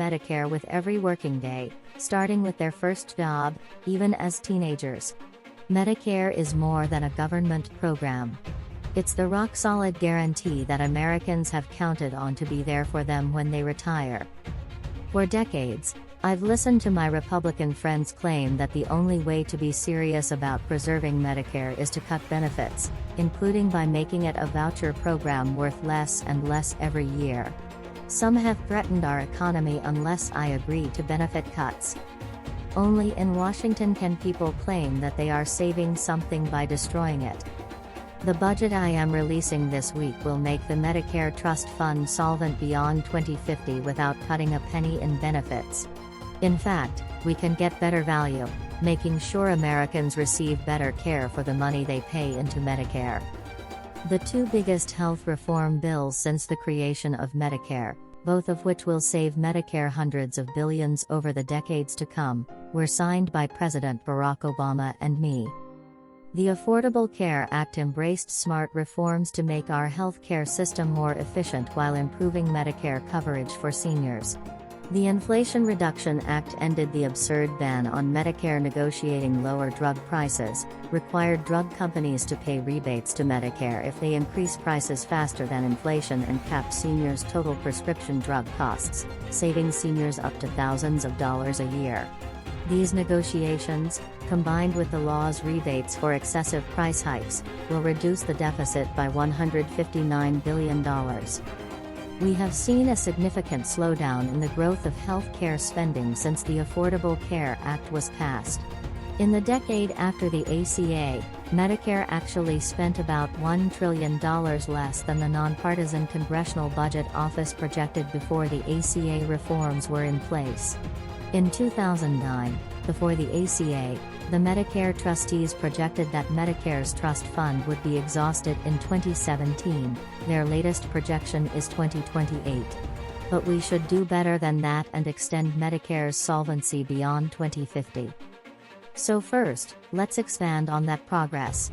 Medicare with every working day, starting with their first job, even as teenagers. Medicare is more than a government program. It's the rock-solid guarantee that Americans have counted on to be there for them when they retire. For decades, I've listened to my Republican friends claim that the only way to be serious about preserving Medicare is to cut benefits, including by making it a voucher program worth less and less every year. Some have threatened our economy unless I agree to benefit cuts. Only in Washington can people claim that they are saving something by destroying it. The budget I am releasing this week will make the Medicare Trust Fund solvent beyond 2050 without cutting a penny in benefits. In fact, we can get better value, making sure Americans receive better care for the money they pay into Medicare. The two biggest health reform bills since the creation of Medicare, both of which will save Medicare hundreds of billions over the decades to come, were signed by President Barack Obama and me. The Affordable Care Act embraced smart reforms to make our health care system more efficient while improving Medicare coverage for seniors. The Inflation Reduction Act ended the absurd ban on Medicare negotiating lower drug prices, required drug companies to pay rebates to Medicare if they increase prices faster than inflation, and capped seniors' total prescription drug costs, saving seniors up to thousands of dollars a year. These negotiations, combined with the law's rebates for excessive price hikes, will reduce the deficit by $159 billion. We have seen a significant slowdown in the growth of health care spending since the Affordable Care Act was passed. In the decade after the ACA, Medicare actually spent about $1 trillion less than the nonpartisan Congressional Budget Office projected before the ACA reforms were in place. In 2009, before the ACA, the Medicare trustees projected that Medicare's trust fund would be exhausted in 2017, their latest projection is 2028. But we should do better than that and extend Medicare's solvency beyond 2050. So first, let's expand on that progress.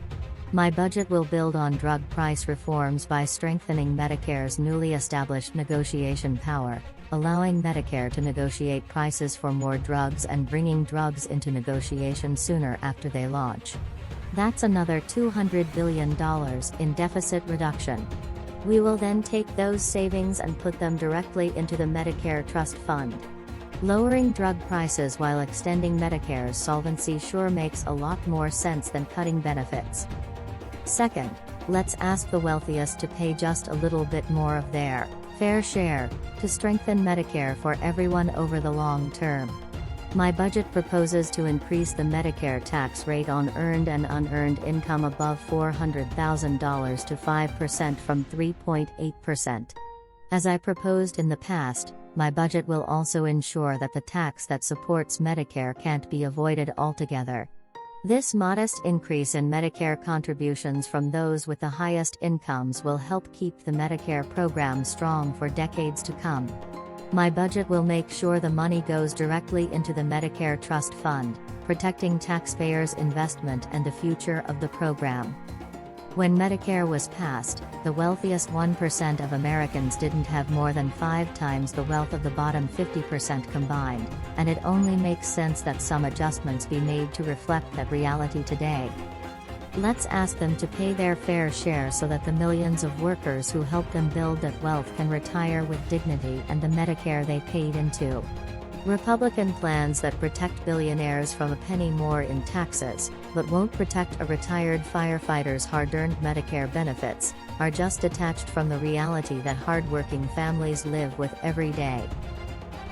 My budget will build on drug price reforms by strengthening Medicare's newly established negotiation power, allowing Medicare to negotiate prices for more drugs and bringing drugs into negotiation sooner after they launch. That's another $200 billion in deficit reduction. We will then take those savings and put them directly into the Medicare Trust Fund. Lowering drug prices while extending Medicare's solvency sure makes a lot more sense than cutting benefits. Second, let's ask the wealthiest to pay just a little bit more of their fair share, to strengthen Medicare for everyone over the long term. My budget proposes to increase the Medicare tax rate on earned and unearned income above $400,000 to 5% from 3.8%. As I proposed in the past, my budget will also ensure that the tax that supports Medicare can't be avoided altogether. This modest increase in Medicare contributions from those with the highest incomes will help keep the Medicare program strong for decades to come. My budget will make sure the money goes directly into the Medicare Trust Fund, protecting taxpayers' investment and the future of the program. When Medicare was passed, the wealthiest 1% of Americans didn't have more than 5 times the wealth of the bottom 50% combined, and it only makes sense that some adjustments be made to reflect that reality today. Let's ask them to pay their fair share so that the millions of workers who helped them build that wealth can retire with dignity and the Medicare they paid into. Republican plans that protect billionaires from a penny more in taxes, but won't protect a retired firefighter's hard-earned Medicare benefits, are just detached from the reality that hard-working families live with every day.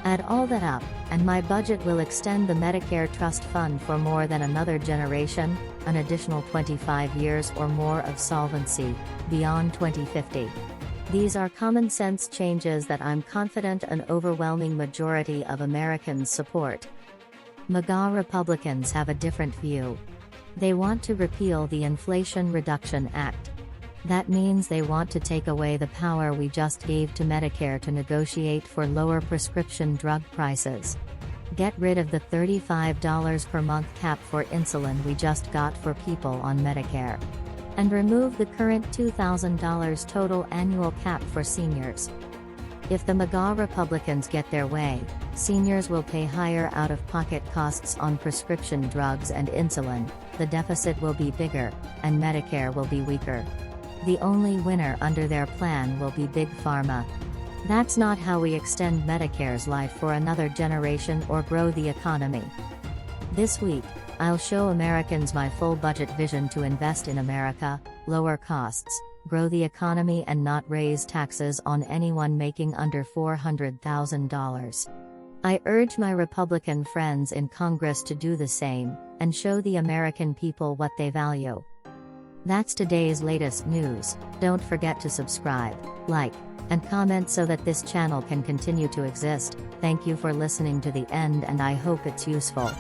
Add all that up, and my budget will extend the Medicare Trust Fund for more than another generation, an additional 25 years or more of solvency, beyond 2050. These are common-sense changes that I'm confident an overwhelming majority of Americans support. MAGA Republicans have a different view. They want to repeal the Inflation Reduction Act. That means they want to take away the power we just gave to Medicare to negotiate for lower prescription drug prices. Get rid of the $35 per month cap for insulin we just got for people on Medicare. And remove the current $2,000 total annual cap for seniors. If the MAGA Republicans get their way, seniors will pay higher out-of-pocket costs on prescription drugs and insulin, the deficit will be bigger, and Medicare will be weaker. The only winner under their plan will be Big Pharma. That's not how we extend Medicare's life for another generation or grow the economy. This week, I'll show Americans my full budget vision to invest in America, lower costs, grow the economy and not raise taxes on anyone making under $400,000. I urge my Republican friends in Congress to do the same, and show the American people what they value. That's today's latest news. Don't forget to subscribe, like, and comment so that this channel can continue to exist. Thank you for listening to the end and I hope it's useful.